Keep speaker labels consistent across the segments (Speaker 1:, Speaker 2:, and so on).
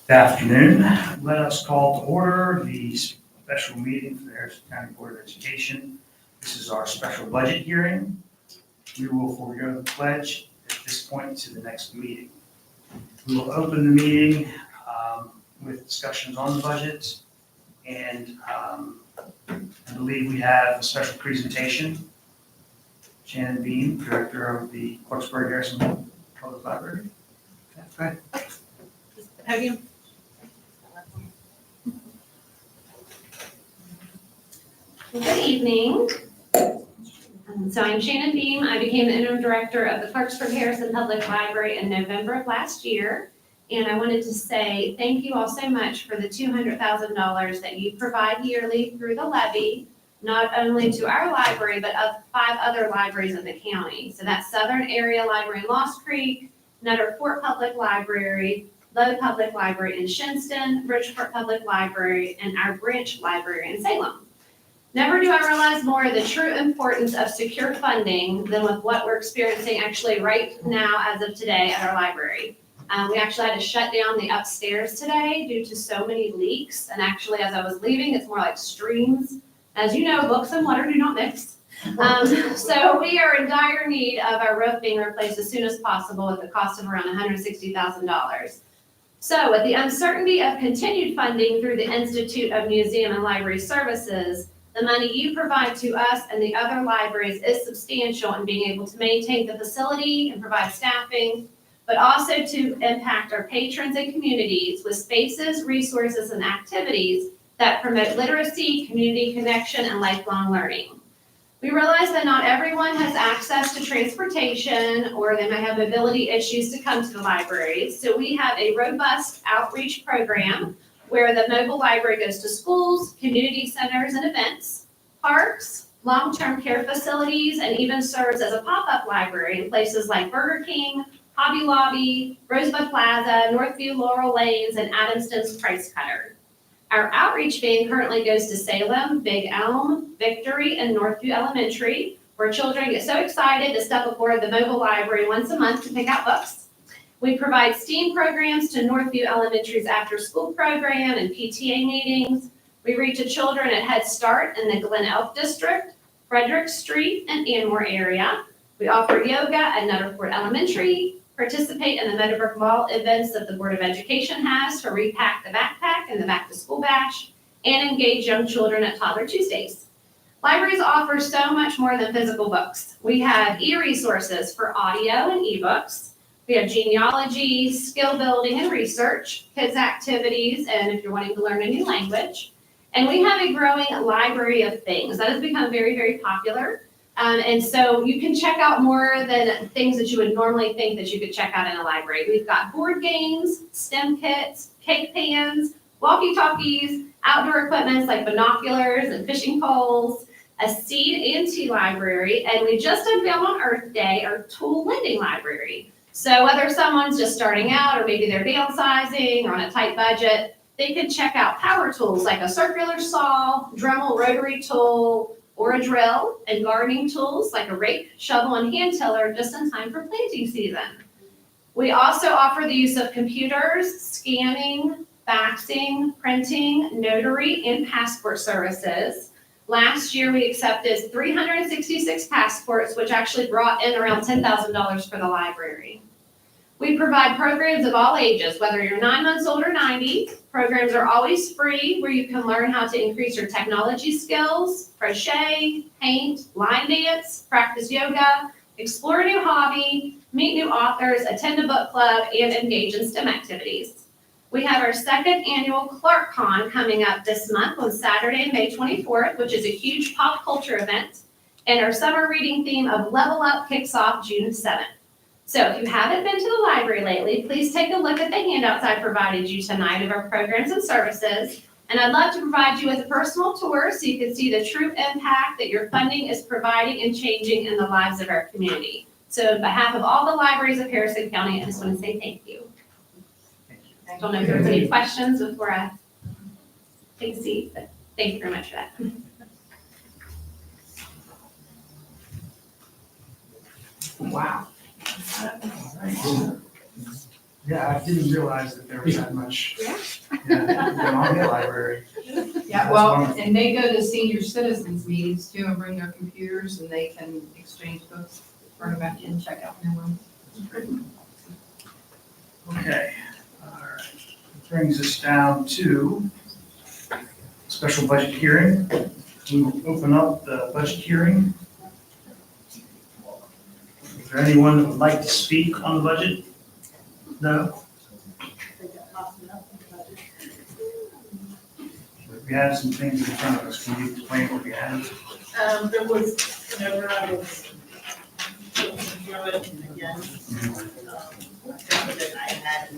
Speaker 1: Good afternoon. Let us call to order the special meeting for the Harrison County Board of Education. This is our special budget hearing. We will forego the pledge at this point to the next meeting. We will open the meeting with discussions on the budget, and I believe we have a special presentation. Shannon Bean, Director of the Clarksburg Harrison Public Library. Go ahead.
Speaker 2: Podium. Good evening. So I'm Shannon Beam. I became the interim director of the Clarksburg Harrison Public Library in November of last year. And I wanted to say thank you all so much for the $200,000 that you provide yearly through the levy, not only to our library, but of 5 other libraries in the county. So that's Southern Area Library in Lost Creek, Nutter Fort Public Library, Lowe Public Library in Shinston, Bridgeport Public Library, and our branch library in Salem. Never do I realize more the true importance of secure funding than with what we're experiencing actually right now as of today at our library. We actually had to shut down the upstairs today due to so many leaks. And actually, as I was leaving, it's more like streams. As you know, books and water do not mix. So we are in dire need of our roof being replaced as soon as possible with the cost of around $160,000. So with the uncertainty of continued funding through the Institute of Museum and Library Services, the money you provide to us and the other libraries is substantial in being able to maintain the facility and provide staffing, but also to impact our patrons and communities with spaces, resources, and activities that promote literacy, community connection, and lifelong learning. We realize that not everyone has access to transportation, or they may have mobility issues to come to the library. So we have a robust outreach program where the mobile library goes to schools, community centers and events, parks, long-term care facilities, and even serves as a pop-up library in places like Burger King, Hobby Lobby, Rosebud Plaza, Northview Laurel Lanes, and Adamston's Price Cutter. Our outreach van currently goes to Salem, Big Elm, Victory, and Northview Elementary, where children get so excited to step aboard the mobile library once a month to pick out books. We provide STEAM programs to Northview Elementary's after-school program and PTA meetings. We reach the children at Head Start in the Glen Elk District, Frederick Street, and Anmore area. We offer yoga at Nutter Fort Elementary, participate in the Meadowbrook Mall events that the Board of Education has to repack the backpack and the back-to-school bash, and engage young children at Toddler Tuesdays. Libraries offer so much more than physical books. We have e-resources for audio and ebooks. We have genealogy, skill building and research, kids activities, and if you're wanting to learn a new language. And we have a growing library of things. That has become very, very popular. And so you can check out more than things that you would normally think that you could check out in a library. We've got board games, STEM kits, cake pans, walkie-talkies, outdoor equipment like binoculars and fishing poles, a seed and tea library, and we just unveiled on Earth Day our tool lending library. So whether someone's just starting out or maybe they're downsizing or on a tight budget, they can check out power tools like a circular saw, Dremel rotary tool, or a drill, and gardening tools like a rake, shovel, and hand tiller just in time for planting season. We also offer the use of computers, scanning, faxing, printing, notary, and passport services. Last year, we accepted 366 passports, which actually brought in around $10,000 for the library. We provide programs of all ages, whether you're 9 months old or 90. Programs are always free, where you can learn how to increase your technology skills, crochet, paint, line dance, practice yoga, explore a new hobby, meet new authors, attend a book club, and engage in STEM activities. We have our 2nd annual ClarkCon coming up this month on Saturday, May 24th, which is a huge pop culture event. And our summer reading theme of Level Up kicks off June 7th. So if you haven't been to the library lately, please take a look at the handouts I provided you tonight of our programs and services. And I'd love to provide you with a personal tour so you can see the true impact that your funding is providing and changing in the lives of our community. So on behalf of all the libraries of Harrison County, I just want to say thank you. I don't know if there's any questions before I take a seat, but thank you very much for that.
Speaker 1: Wow. All right. Yeah, I didn't realize that there was that much.
Speaker 2: Yeah.
Speaker 1: Going on in the library.
Speaker 3: Yeah, well, and they go to senior citizens meetings too and bring their computers and they can exchange books, bring them back in, check out new ones.
Speaker 1: Okay, all right. Brings us down to special budget hearing. We will open up the budget hearing. Is there anyone that would like to speak on the budget? No? We have some things in front of us. Can you explain what we have?
Speaker 4: There was, whenever I was looking through it again, that I had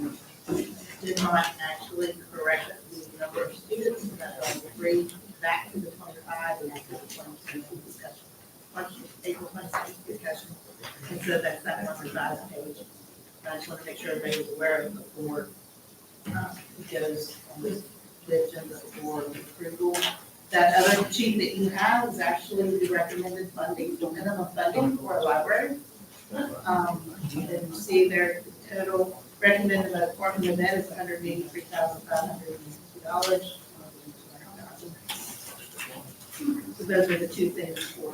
Speaker 4: did not actually correct the number of students that are agreed back to the 25 and after the 22 discussion. April 26th discussion. And so that's that one revised page. I just want to make sure everybody was aware of it before it goes on the agenda for approval. That other sheet that you have is actually the recommended funding, the minimum funding for a library. And you see there, the total recommended by the Department of Ed is $183,582. So those are the two things for.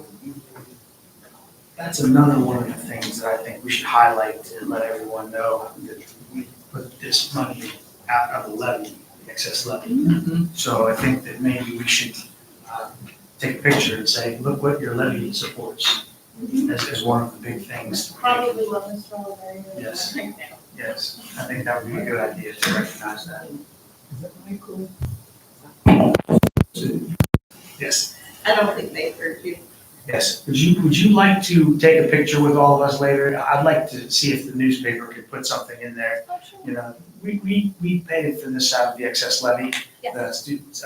Speaker 1: That's another one of the things that I think we should highlight and let everyone know that we put this money out of the levy, the excess levy. So I think that maybe we should take a picture and say, look what your levy supports as one of the big things.
Speaker 4: Probably lemon strawberry.
Speaker 1: Yes. Yes, I think that would be a good idea to recognize that. Yes.
Speaker 4: I don't think they heard you.
Speaker 1: Yes, would you like to take a picture with all of us later? I'd like to see if the newspaper could put something in there. You know, we paid for this out of the excess levy.
Speaker 2: Yes.
Speaker 1: The students,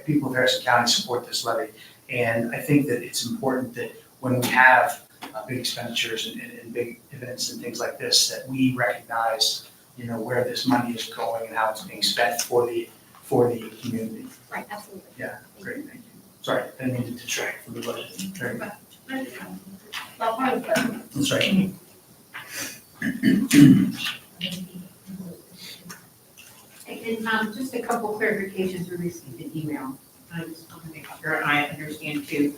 Speaker 1: people of Harrison County support this levy. And I think that it's important that when we have big expenditures and big events and things like this, that we recognize, you know, where this money is going and how it's being spent for the community.
Speaker 2: Right, absolutely.
Speaker 1: Yeah, great, thank you. Sorry, I didn't mean to detract from the budget. Very good.
Speaker 4: Not part of that.
Speaker 1: That's right.
Speaker 5: And just a couple clarifications, we received an email. I just want to make sure I understand too.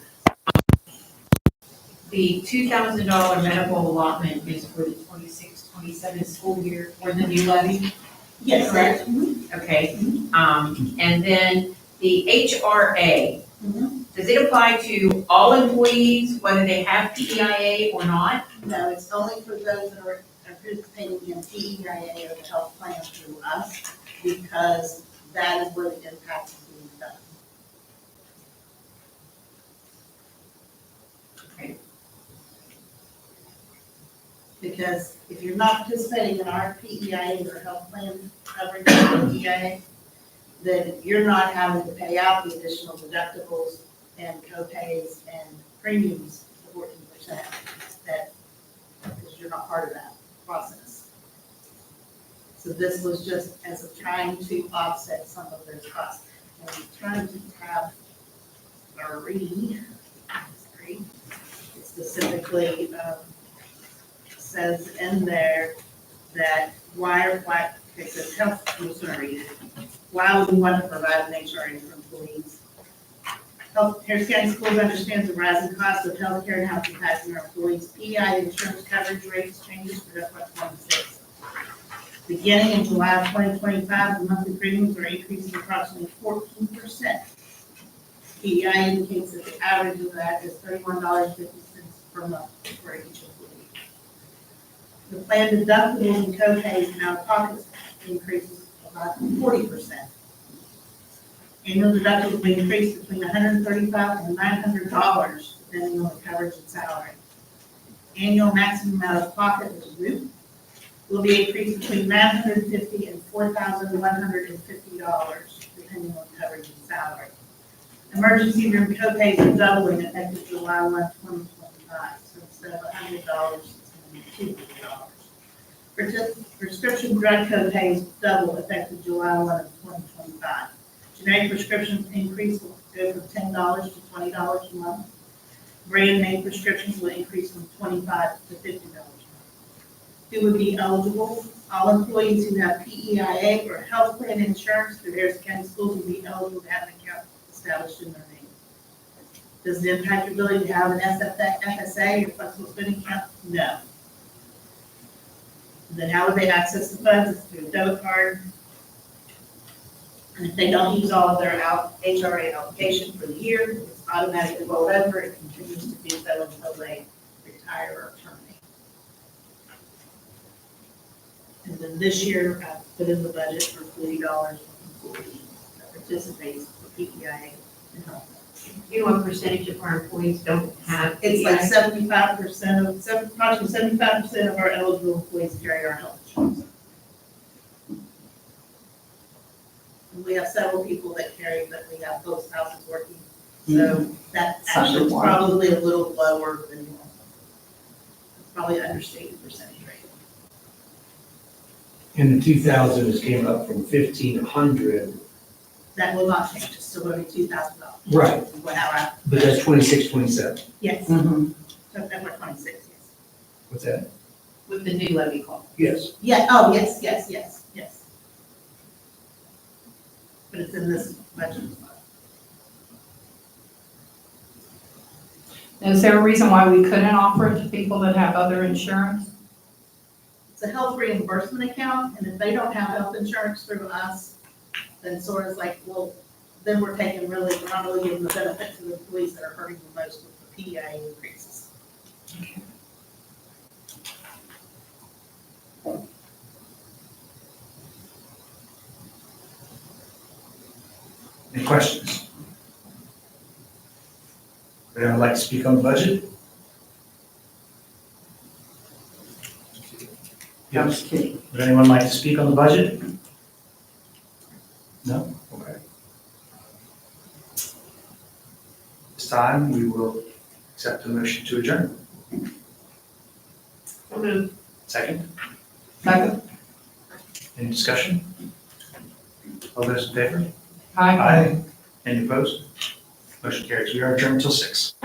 Speaker 5: The $2,000 medical allotment is for the 26-27 school year for the new levy?
Speaker 4: Yes.
Speaker 5: Correct? Okay, and then the HRA, does it apply to all employees, whether they have PEIA or not?
Speaker 4: No, it's only for those that are participating in PEIA or the health plan through us, because that is where the impact is being done.
Speaker 5: Okay.
Speaker 4: Because if you're not participating in our PEIA or health plan coverage for PEIA, then you're not having to pay out the additional deductibles and co-pays and premiums, the 14%, that, because you're not part of that process. So this was just as of trying to offset some of those costs. And trying to have a read, it specifically says in there that it says health, I'm just gonna read it. Why would we want to provide an HRA for employees? Harrison County Schools understands the rising cost of healthcare and how it's impacting our employees. PEI insurance coverage rates changes for FY26. Beginning in July of 2025, the monthly premiums are increasing approximately 14%. PEI indicates that the average of that is $31.50 per month for each employee. The planned deductibles and co-pays and out-of-pocket increases about 40%. Annual deductibles will increase between $135 and $900, depending on the coverage and salary. Annual maximum out-of-pocket, which is ROOP, will be increased between $950 and $4,150, depending on coverage and salary. Emergency room co-pays are doubling effective July 1, 2025. So instead of $100, it's going to be $200. Prescription drug co-pays double effective July 1 of 2025. Generic prescriptions increase will go from $10 to $20 a month. Brand name prescriptions will increase from $25 to $50 a month. Who would be eligible? all employees who have PEIA or health plan insurance through Harrison County Schools will be eligible to have an account established in their name. Does it impact your ability to have an FSA or flexible spending account? No. Then how would they access the funds? It's through a debit card. And if they don't use all of their HRA allocation for the year, it's automatically rolled over. It continues to do so until they retire or terminate. And then this year, I put in the budget for $40 per employee that participates for PEIA and health.
Speaker 5: You know what percentage of our employees don't have?
Speaker 4: It's like
Speaker 5: PEIA?
Speaker 4: 75% approximately 75% of our eligible employees carry our health insurance. And we have several people that carry, but we have both spouses working. So that actually is probably a little lower than normal. It's probably an understated percentage rate.
Speaker 6: In the 2000, it came up from 1,500.
Speaker 4: That will not change, it's still going to be $2,000.
Speaker 6: Right.
Speaker 4: Wow,
Speaker 6: But that's 26, 27.
Speaker 4: yes,
Speaker 6: Mm-hmm.
Speaker 4: September 26th, yes.
Speaker 6: What's that?
Speaker 3: With the new levy call.
Speaker 6: Yes.
Speaker 4: Yeah, oh, yes, yes, yes, yes. But it's in this budget as well.
Speaker 7: Is there a reason why we couldn't offer it to people that have other insurance?
Speaker 4: It's a health reimbursement account, and if they don't have health insurance through us, then sort of like, well, then we're not really giving the benefit to the employees that are hurting the most with the PEI increases.
Speaker 1: Any questions? Would anyone like to speak on the budget? Yes. Would anyone like to speak on the budget? No? Okay. This time, we will accept the motion to adjourn.
Speaker 5: So moved.
Speaker 1: Second,
Speaker 7: Second?
Speaker 1: any discussion? All those in favor?
Speaker 7: Aye.
Speaker 1: Any opposed? Motion carries. We are adjourned until 6.